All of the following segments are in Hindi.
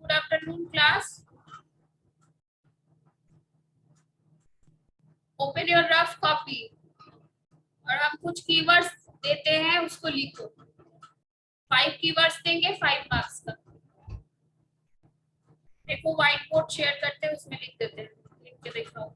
Good afternoon class. Open your rough copy और हम कुछ कीवर्ड्स देते हैं, उसको लिखो. 5 कीवर्ड्स देंगे, 5 मार्क्स का. देखो व्हाइट बोर्ड शेयर करते हैं, उसमें लिख देते हैं. लिख के दिखाओ.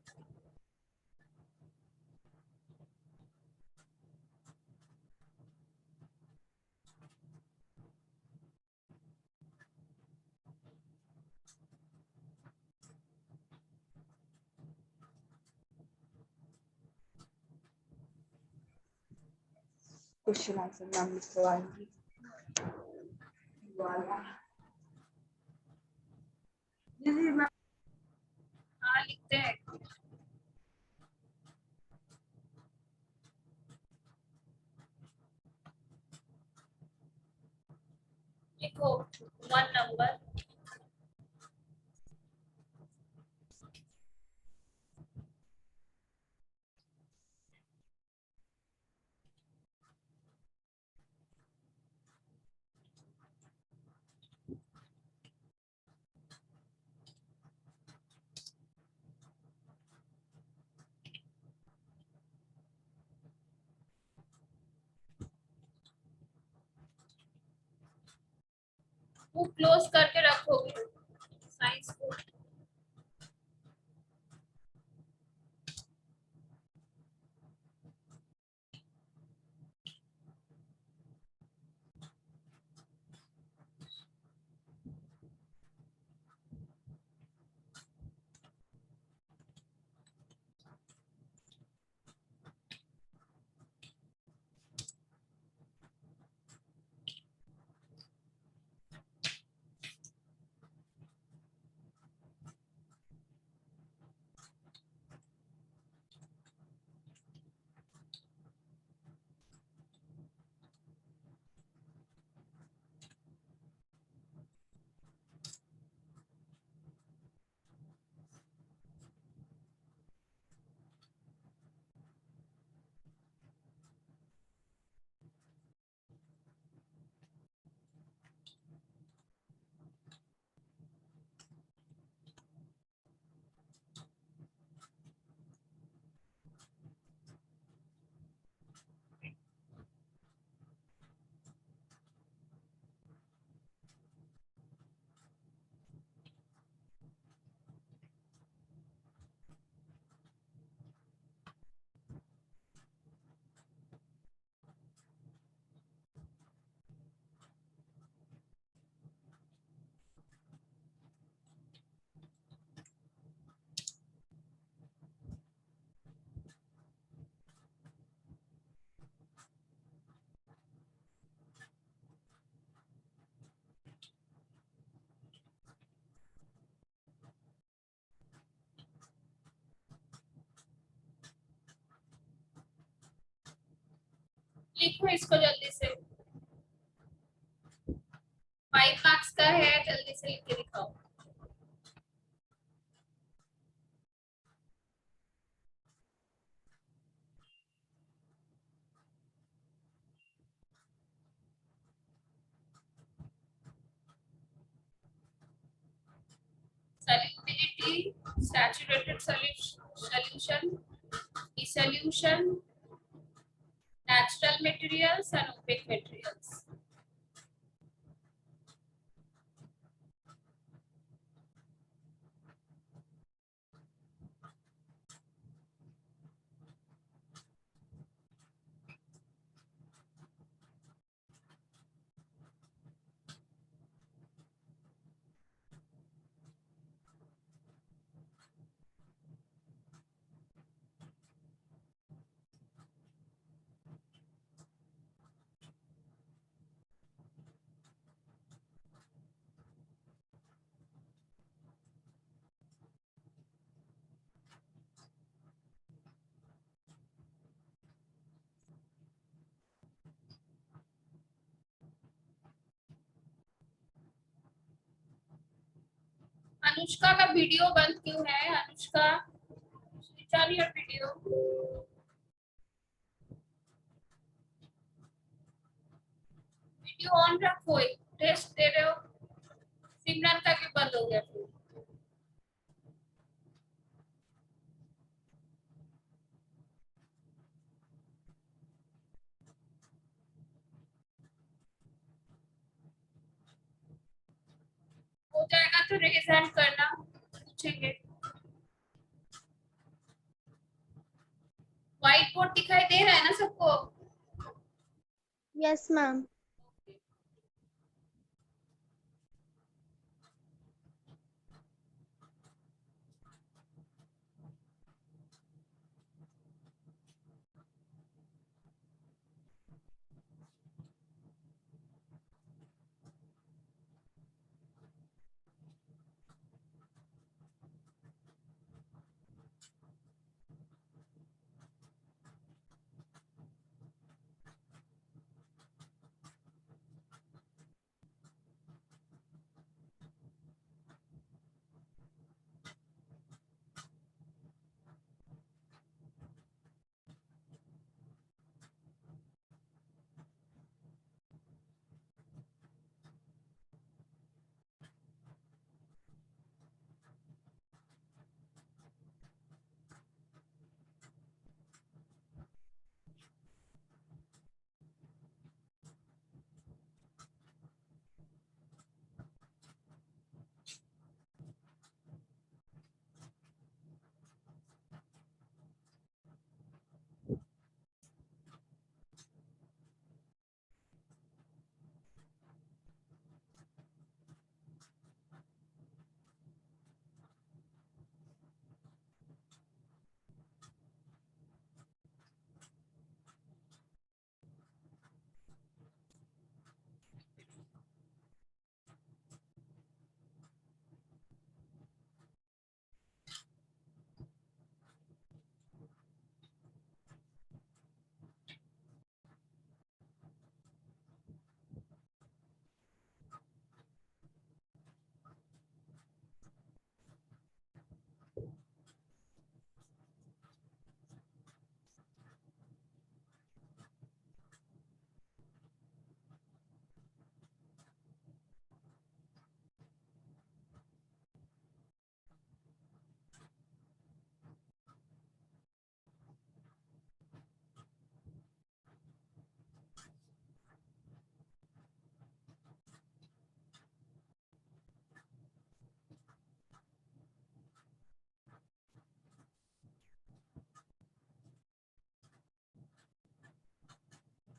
क्वेश्चन आंसर नाम लिखवाएंगे. हाँ लिखते हैं. लिखो 1 नंबर. वो क्लोज करके रखोगे साइंस को. लिखो इसको जल्दी से. 5 मार्क्स का है, जल्दी से लिख के दिखाओ. Salinity, saturated solution, dissolution, natural materials and opaque materials. Anushka का वीडियो बंद क्यों है? Anushka, switch on your video. Video on रखो. टेस्ट दे रहे हो. सिमरन का भी बंद तो रेज हैंड करना, पूछेंगे। व्हाइट बोर्ड दिखाई दे रहा है ना सबको? Yes ma'am.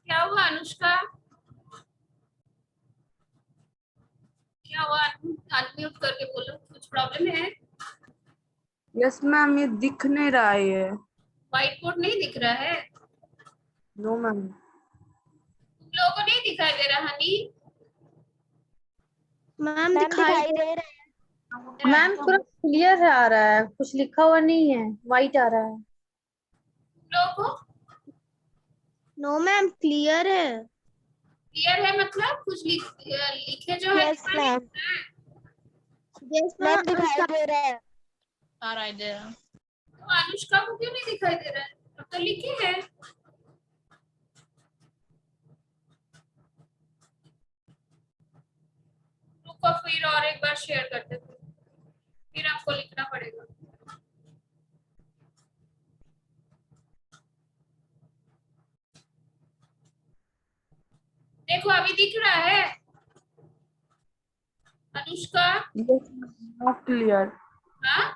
क्या हुआ अनुष्का? क्या हुआ? अनम्यूट करके बोलो, कुछ प्रॉब्लम है? यस मैम, ये दिख नहीं रहा है ये। व्हाइट बोर्ड नहीं दिख रहा है? No ma'am. तुम लोगों को नहीं दिखाई दे रहा हनी? मैम दिखाई दे रहा है। मैम पूरा क्लियर आ रहा है, कुछ लिखा हुआ नहीं है, वाइट आ रहा है। तुम लोगों को नो मैम क्लियर है। क्लियर है मतलब कुछ लिखे जो है यस दिखाई मैम। दे रहा है? यस मैम दिखाई दे रहा है। आ रहा है। तो अनुष्का को क्यों नहीं दिखाई दे रहा है? अब तो लिखे है। रुको फिर और एक बार शेयर करते थे, फिर आपको लिखना पड़ेगा। देखो अभी दिख रहा है अनुष्का? Yes not clear. हाँ,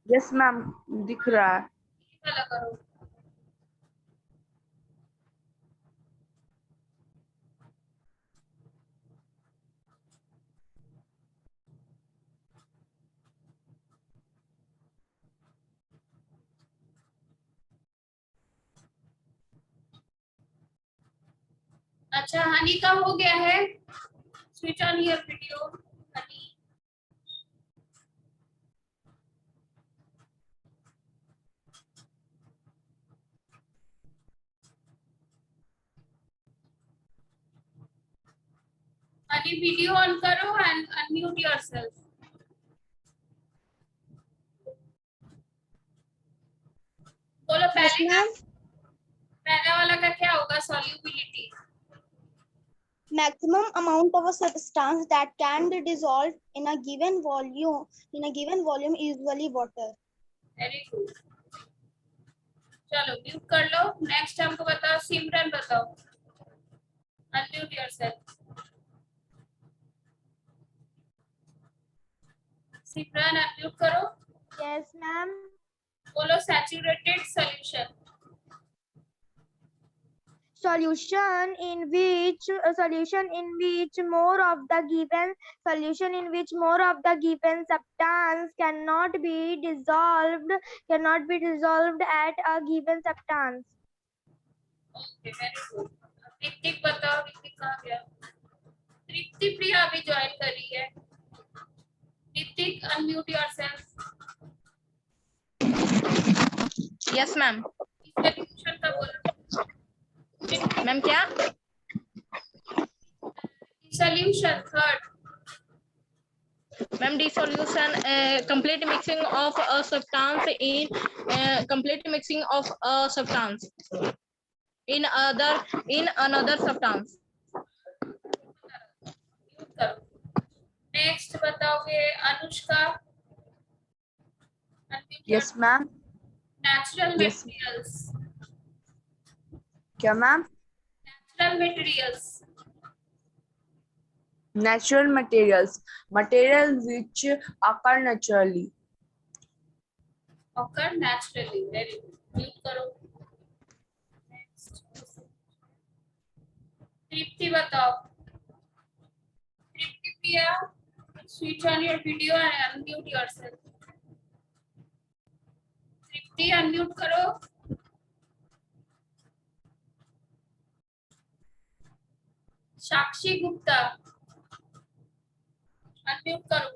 यस मैम, दिख रहा है। ये वाला करो। अच्छा हनी का हो गया है? Switch on your video Honey. Honey video on करो एंड अनम्यूट योरसेल्फ। बोलो यस मैम। पहले वाला का क्या होगा? Solubility. Maximum amount of a substance that can be dissolved in a given volume is usually water. Very good. चलो म्यूट कर लो। नेक्स्ट हमको बताओ, सिमरन बताओ, अनम्यूट योरसेल्फ। सिमरन अनम्यूट करो। Yes, ma'am. बोलो saturated solution. Solution in which more of the given substance cannot be dissolved at a given substance. Okay very good. Hrithik बताओ, ऋतिक कहाँ गया? तृप्ति प्रिया अभी ज्वाइन करी है। Hrithik unmute yourself. Yes ma'am. Solution का बोलो। मैम क्या? Solution third. Ma'am dissolution, complete mixing of a substance in complete mixing of a substance in another substance. Next बताओगे Anushka. Yes ma'am. Natural Yes. Materials. क्या ma'am? Natural materials. Natural materials, materials which occur naturally. occur naturally, very good, mute करो। नेक्स्ट तृप्ति बताओ। Tripti Priya, switch on your video and unmute yourself. Tripti unmute करो। साक्षी गुप्ता अनम्यूट करो,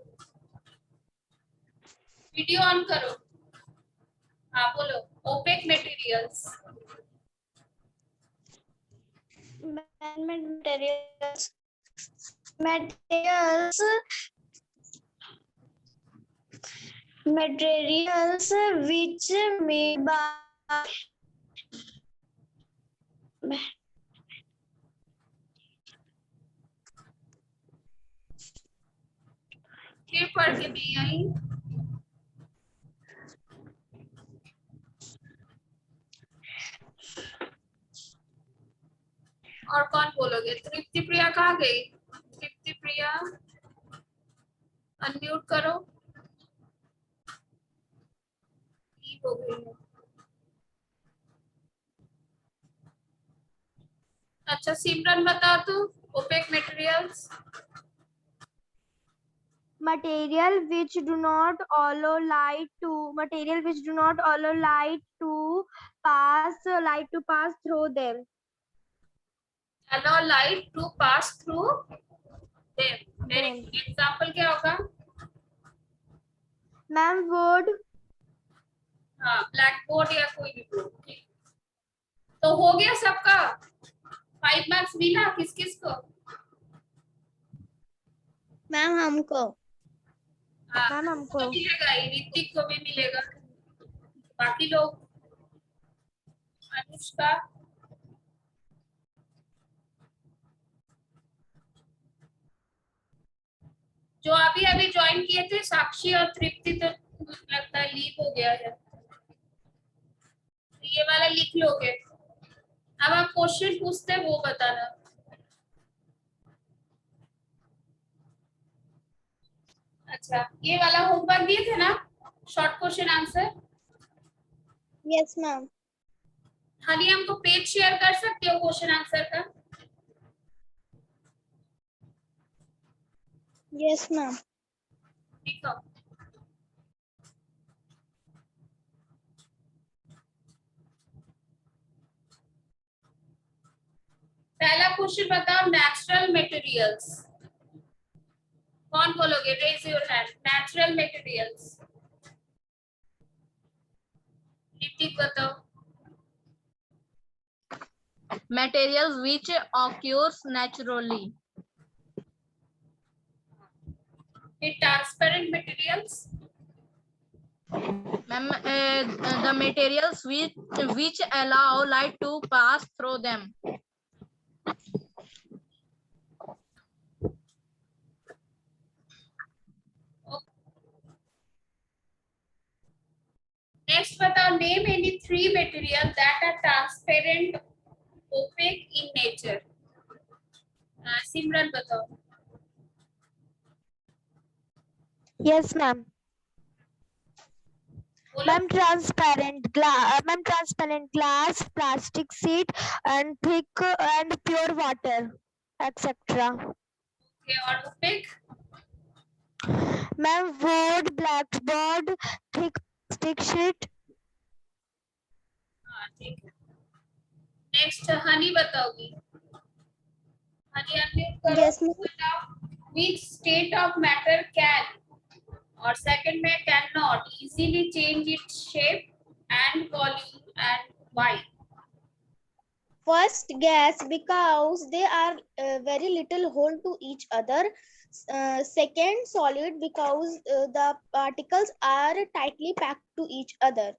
वीडियो ऑन करो। हाँ बोलो। Opaque materials. Materials which made by फिर पढ़ के भी यही। और कौन बोलोगे? तृप्ति प्रिया कहाँ गई? तृप्ति प्रिया अनम्यूट करो। हो गई है। अच्छा सिमरन बता तू। Opaque materials. material which do not allow light to pass through them. allow light to pass through them। मेरे एग्जांपल क्या होगा? Ma'am, wood. हाँ ब्लैक बोर्ड या कोई भी बोर्ड। ठीक, तो हो गया सबका। 5 मार्क्स मिला किस किस को? मैम हमको। हाँ मैम हमको। तो मिलेगा ही, ऋतिक को भी मिलेगा। बाकी लोग अनुष्का, जो अभी अभी ज्वाइन किए थे साक्षी और तृप्ति, तो लगता है लीव हो गया है। ये वाला लिख लोगे। अब हम क्वेश्चन पूछते हैं वो बताना। अच्छा ये वाला होमवर्क दिए थे ना, short question answer. Yes ma'am. हानि हमको पेज शेयर कर सकते हो क्वेश्चन आंसर का? Yes ma'am. लिखो। पहला क्वेश्चन बताओ, नेचुरल मटेरियल्स। कौन बोलोगे? Raise your hand. Natural materials. Ritik बताओ। Materials which occurs naturally. Transparent materials. Ma'am, the materials which allow light to pass through them. Next बताओ, name any 3 material that are transparent opaque in nature. Simran बताओ। Yes, ma'am. बोलो। Ma'am, transparent glass, plastic sheet, and thick and pure water, etc. Okay, और opaque? Ma'am, wood, blackboard, thick plastic sheet. हाँ ठीक है। नेक्स्ट हनी बताओगी। हनी अनम्यूट करो। Yes, ma'am. बताओ which state of matter can और सेकंड में can not easily change its shape and volume and why? First, gas, because they are very little hold to each other. Second, solid, because the particles are tightly packed to each other.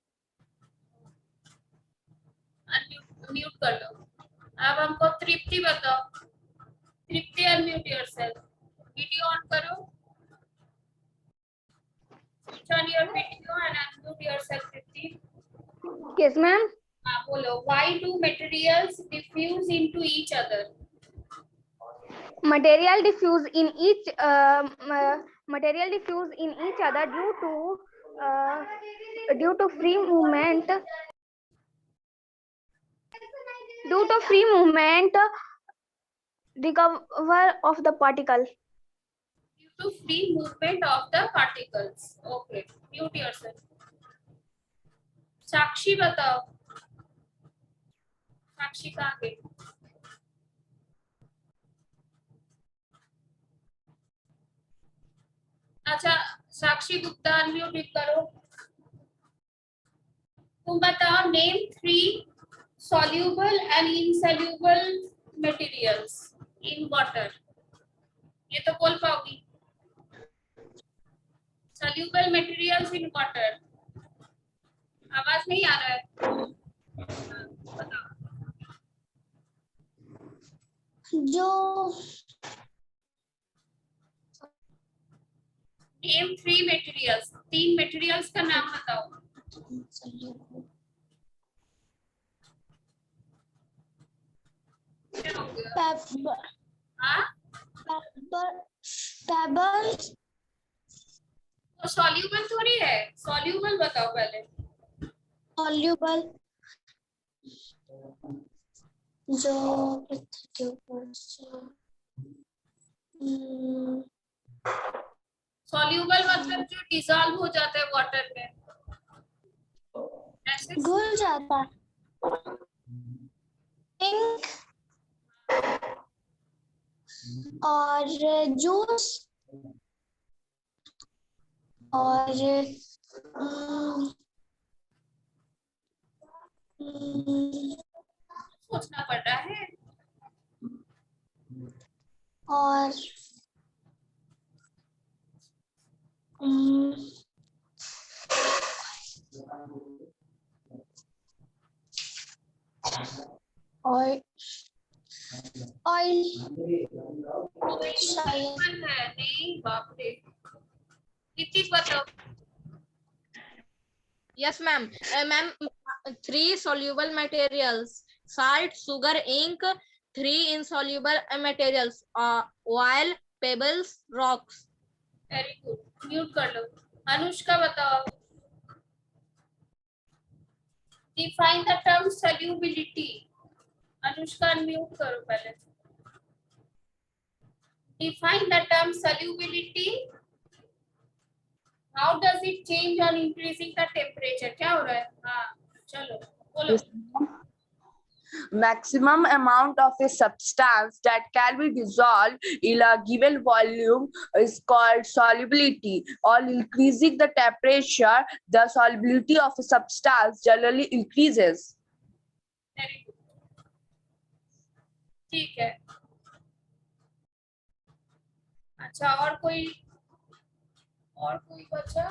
Unmute कर लो। अब हमको तृप्ति बताओ। तृप्ति अनम्यूट योरसेल्फ। वीडियो ऑन करो। Switch on your video and unmute yourself, Tripti. Yes, ma'am. हाँ बोलो। Why do materials diffuse into each other? Material diffuse in each other due to free movement recover of the particle. Due to free movement of the particles. Okay. Mute yourself. साक्षी बताओ। साक्षी कहाँ गई? अच्छा साक्षी गुप्ता अनम्यूट करो। तुम बताओ name 3 soluble and insoluble materials in water. ये तो बोल पाओगी। soluble materials in water. आवाज नहीं आ रहा है। बताओ। जो नेम 3 materials. 3 materials का नाम बताओ। क्या हो गया? हाँ pebbles, तो soluble थोड़ी है। soluble बताओ पहले। soluble, जो soluble मतलब जो dissolve हो जाता है water में। ऐसे घुल जाता है। Ink और जूस और सोचना पड़ रहा है। और ऑयल शायद है नहीं बाप रे। ऋतिक बताओ। Yes, ma'am. Ma'am, 3 soluble materials: salt, sugar, ink. 3 insoluble materials: oil, pebbles, rocks. Very good. Mute कर लो। अनुष्का बताओ। Define the term solubility. Anushka unmute करो पहले। Define the term solubility. How does it change on increasing the temperature? क्या हो रहा है? हाँ चलो बोलो। Maximum amount of a substance that can be dissolved in a given volume is called solubility. On increasing the temperature, the solubility of a substance generally increases. Very good. ठीक है। अच्छा और कोई बचा?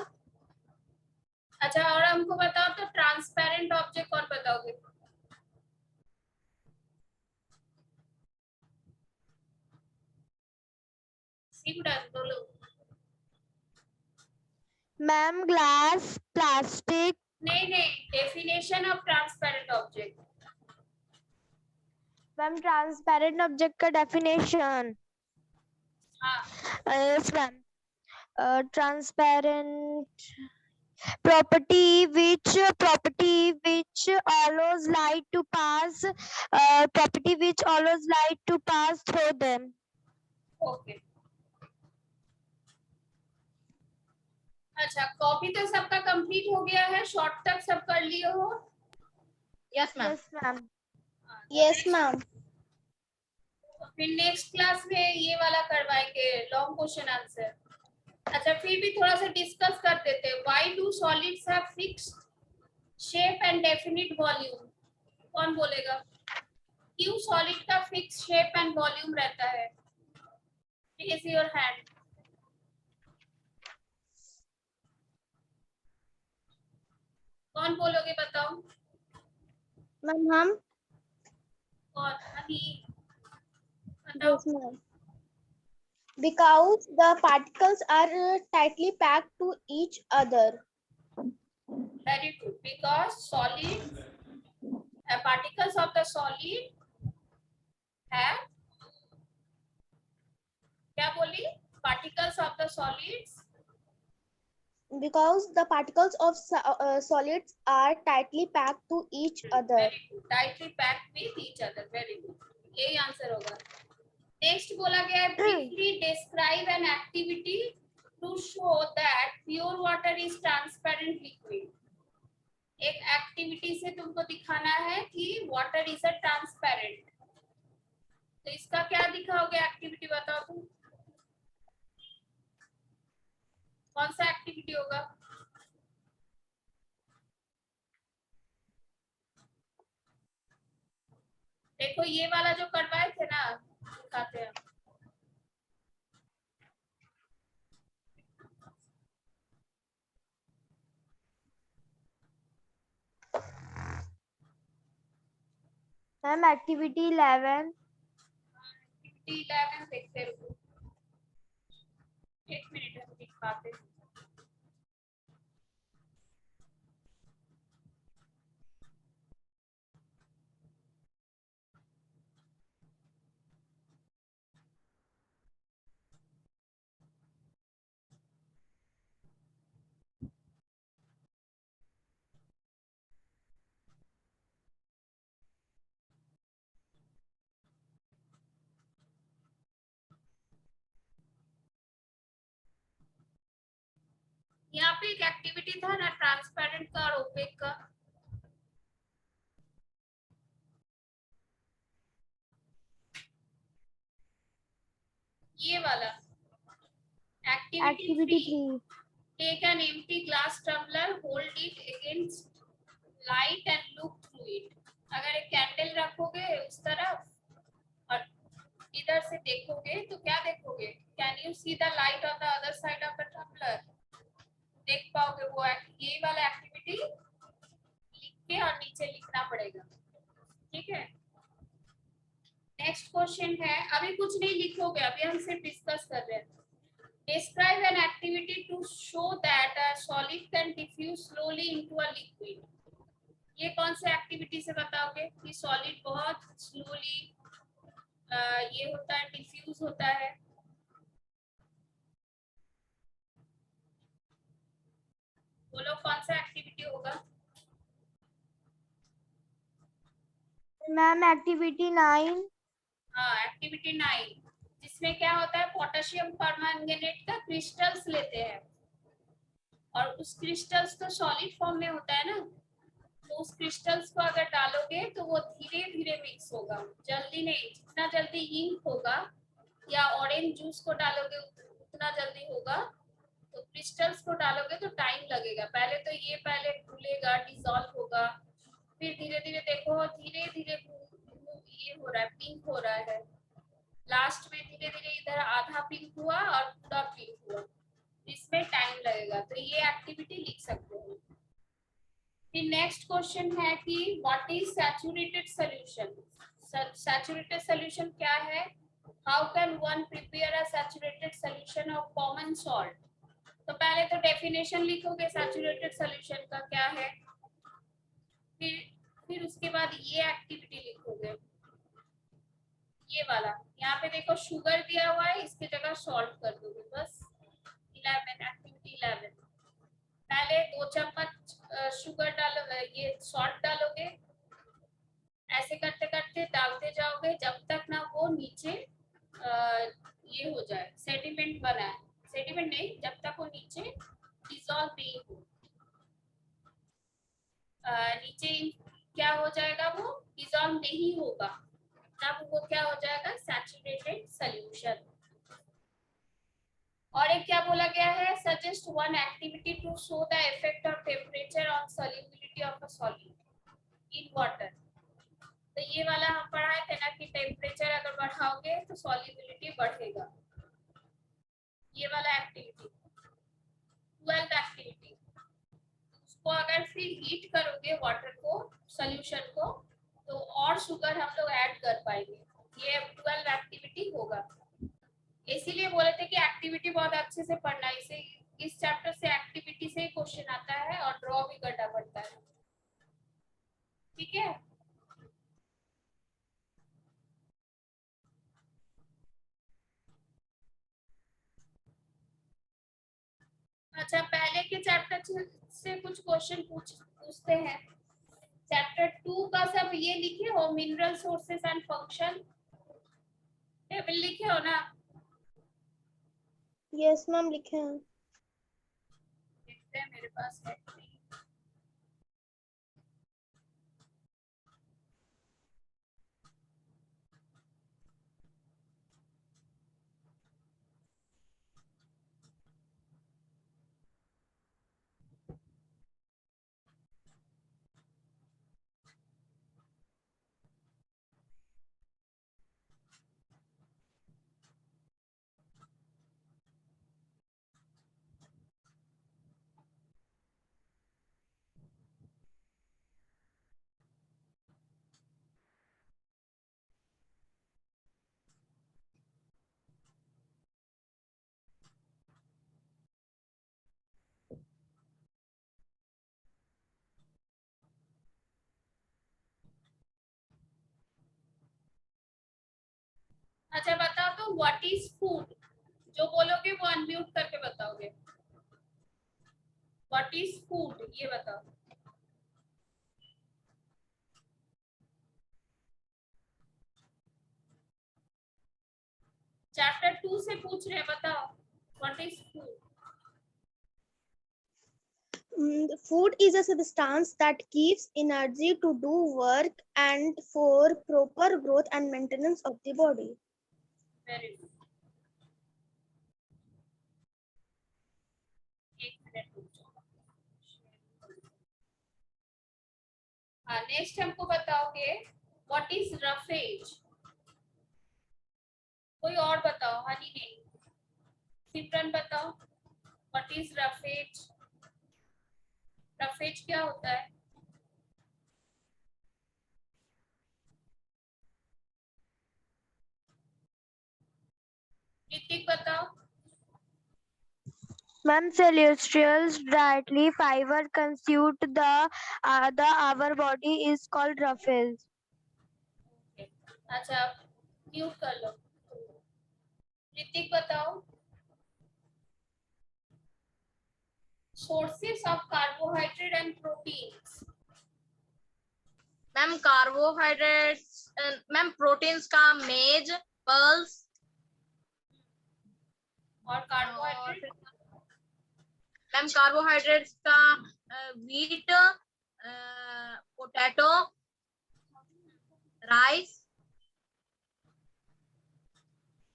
अच्छा और हमको बताओ तो ट्रांसपेरेंट ऑब्जेक्ट कौन बताओगे? सिमरन बोलो। Ma'am, glass, plastic. नहीं definition of transparent object. Ma'am, transparent object का definition. हाँ Yes, ma'am. transparent property which allows light to pass through them. Okay अच्छा, कॉपी तो सबका कंप्लीट हो गया है, शॉर्ट तक सब कर लिए हो? Yes, ma'am. Yes, ma'am. Yes, ma'am. फिर नेक्स्ट क्लास में ये वाला करवाएंगे, लॉन्ग क्वेश्चन आंसर। अच्छा, फिर भी थोड़ा सा डिस्कस कर देते हैं। Why do solids have fixed shape and definite volume? कौन बोलेगा क्यों सॉलिड का फिक्स शेप एंड वॉल्यूम रहता है? Raise your hand. कौन बोलोगे, बताओ Ma'am, हम? कौन? हनी बताओ। Yes, ma'am. Because the particles are tightly packed to each other. Very good. Because solid particles of the solid have, क्या बोली? Particles of the solids Because the particles of solids are tightly packed to each other. very good. Tightly packed with each other. Very good. यही आंसर होगा। नेक्स्ट बोला गया है briefly describe an activity to show that pure water is transparent liquid. एक एक्टिविटी से तुमको दिखाना है कि वाटर इज अ ट्रांसपेरेंट। तो इसका क्या दिखाओगे एक्टिविटी, बताओ तुम। कौन सा एक्टिविटी होगा? देखो ये वाला जो करवाए थे ना, दिखाते हैं। Ma'am, activity 11. एक्टिविटी 11 देखते रुको, एक मिनट हम दिखाते हैं। यहाँ पे एक एक्टिविटी था ना ट्रांसपेरेंट का और ओपेक का। ये वाला Activity 3. Take an empty glass tumbler, hold it against light and look through it. अगर एक कैंडल रखोगे उस तरफ और इधर से देखोगे तो क्या देखोगे? Can you see the light on the other side of the tumbler? देख पाओगे वो ये वाला एक्टिविटी लिख के और नीचे लिखना पड़ेगा, ठीक है। नेक्स्ट क्वेश्चन है, अभी कुछ नहीं लिखोगे, अभी हम सिर्फ डिस्कस कर रहे हैं। Describe an activity to show that a solid can diffuse slowly into a liquid. ये कौन से एक्टिविटी से बताओगे कि सॉलिड बहुत स्लोली ये होता है, डिफ्यूज होता है? बोलो कौन सा एक्टिविटी होगा? Ma'am, activity 9. हाँ, एक्टिविटी 9 जिसमें क्या होता है, पोटेशियम परमैंगनेट का क्रिस्टल्स लेते हैं और उस क्रिस्टल्स तो सॉलिड फॉर्म में होता है ना, तो उस क्रिस्टल्स को अगर डालोगे तो वो धीरे धीरे मिक्स होगा, जल्दी नहीं। जितना जल्दी इंक होगा या ऑरेंज जूस को डालोगे उतना जल्दी होगा, तो क्रिस्टल्स को डालोगे तो टाइम लगेगा। पहले तो ये पहले घुलेगा, डिसॉल्व होगा, फिर धीरे धीरे देखो धीरे धीरे ये हो रहा है, पिंक हो रहा है, लास्ट में धीरे धीरे इधर आधा पिंक हुआ और पूरा पिंक हुआ, इसमें टाइम लगेगा। तो ये एक्टिविटी लिख सकते हो। फिर नेक्स्ट क्वेश्चन है कि what is saturated solution? Saturated solution क्या है? How can one prepare a saturated solution of common salt? तो पहले तो डेफिनेशन लिखोगे सैचुरेटेड सॉल्यूशन का क्या है, फिर उसके बाद ये एक्टिविटी लिखोगे, ये वाला। यहाँ पे देखो शुगर दिया हुआ है, इसकी जगह सॉल्ट कर दोगे, बस 11 एक्टिविटी 11 पहले 2 चम्मच शुगर डालो, ये सॉल्ट डालोगे, ऐसे करते करते डालते जाओगे जब तक ना वो नीचे ये हो जाए, सेडिमेंट बनाए, सेडिमेंट नहीं, जब तक वो नीचे डिसॉल्व नहीं हो, नीचे क्या हो जाएगा, वो डिसॉल्व नहीं होगा, तब वो क्या हो जाएगा, सैचुरेटेड सॉल्यूशन। और एक क्या बोला गया है, suggest one activity to show the effect of temperature on solubility of a solute in water. तो ये वाला हम पढ़ाए थे ना कि टेम्परेचर अगर बढ़ाओगे तो सॉल्युबिलिटी बढ़ेगा, ये वाला एक्टिविटी 12 एक्टिविटी। उसको अगर फिर हीट करोगे वाटर को, सॉल्यूशन को, तो और शुगर हम लोग ऐड कर पाएंगे, ये 12 एक्टिविटी होगा। इसीलिए बोले थे कि एक्टिविटी बहुत अच्छे से पढ़ना, इसे इस चैप्टर से एक्टिविटी से ही क्वेश्चन आता है और ड्रॉ भी करना पड़ता है, ठीक है। अच्छा, पहले के चैप्टर से कुछ क्वेश्चन पूछते हैं। चैप्टर 2 का सब ये लिखे हो, mineral sources and function, table लिखे हो ना? यस मैम, लिखे हैं। देखते हैं, मेरे पास है नहीं। अच्छा बताओ तो, व्हाट इज फूड? जो बोलोगे वो अनम्यूट करके बताओगे। व्हाट इज फूड, ये बताओ। चैप्टर 2 से पूछ रहे हैं, बताओ what is food. Food is a substance that gives energy to do work and for proper growth and maintenance of the body. Very good, एक मिनट रुक जाओ। हाँ, नेक्स्ट हमको बताओगे व्हाट इज रफेज। कोई और बताओ, हनी नहीं, सिमरन बताओ व्हाट इज रफेज। रफेज क्या होता है? ऋतिक बताओ। Ma'am, celestials directly fiber consumed our body is called ruffles. Okay. अच्छा, म्यूट कर लो। ऋतिक बताओ। Sources of carbohydrate and proteins. Ma'am carbohydrates, ma'am proteins का मेज, पल्स, और कार्बोहाइड्रेट? मैम कार्बोहाइड्रेट्स का wheat, potato, rice.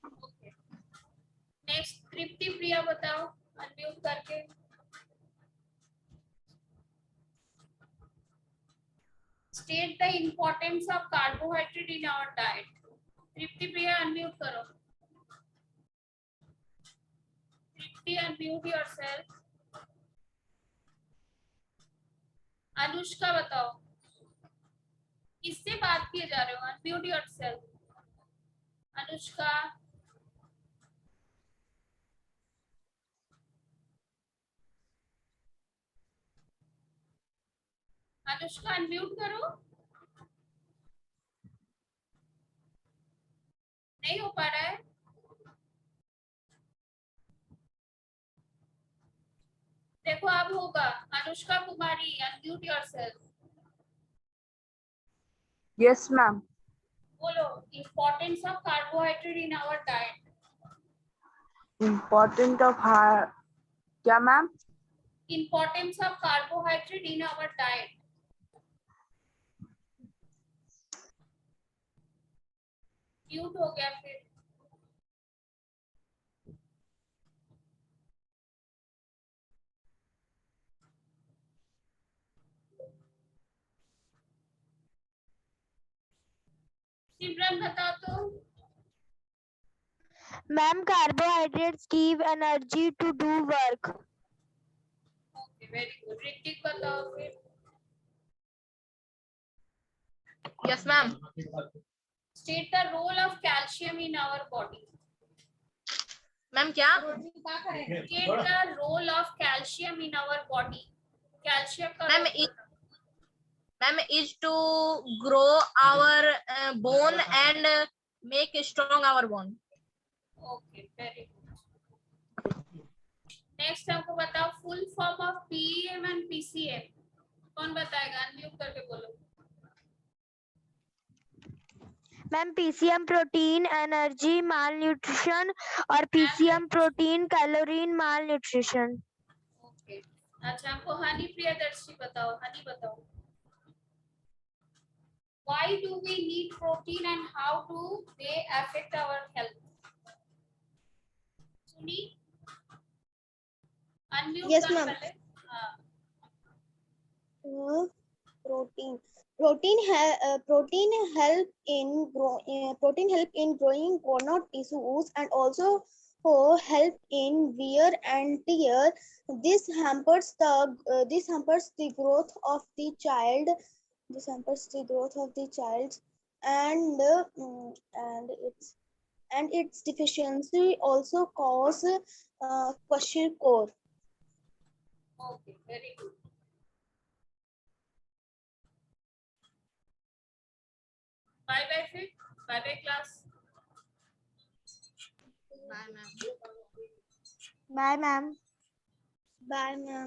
Okay, next Tripti Priya बताओ अनम्यूट करके। State the importance of carbohydrate in our diet. Tripti Priya unmute करो। Tripti unmute yourself. अनुष्का बताओ, किससे बात किए जा रहे हो? Unmute yourself. Anushka. Anushka unmute करो, नहीं हो पा रहा है। देखो अब होगा। अनुष्का कुमारी, अनम्यूट योरसेल्फ। Yes, ma'am. बोलो, importance of carbohydrate in our diet. Important of high. क्या ma'am? Importance of carbohydrate in our diet. Mute हो गया फिर। सिमरन बताओ तो। Ma'am, carbohydrates give energy to do work. Okay, very good. Hrithik बताओ फिर। Yes, ma'am. State the role of calcium in our body. Ma'am, क्या? State the role of calcium in our body. Calcium का Ma'am, role बताओ। Ma'am, is to grow our bone and make strong our bone. Okay, very good. Next हमको बताओ full form of PM and PCM. कौन बताएगा? अनम्यूट करके बोलो। Ma'am, PCM protein energy malnutrition और PCM protein calorie malnutrition. Okay, अच्छा हमको हनी प्रियदर्शी बताओ। हनी बताओ। Why do we need protein and how do they affect our health? सुनी? अनम्यूट Yes, कर ma'am. पहले। हाँ, Protein help in growing gonad tissues and also help in wear and tear. This hampers the growth of the child. This hampers the growth of the child, and its deficiency also cause kwashiorkor. Okay, very good. Bye bye फिर। Bye bye class. Bye, ma'am. Bye, ma'am. Bye, ma'am.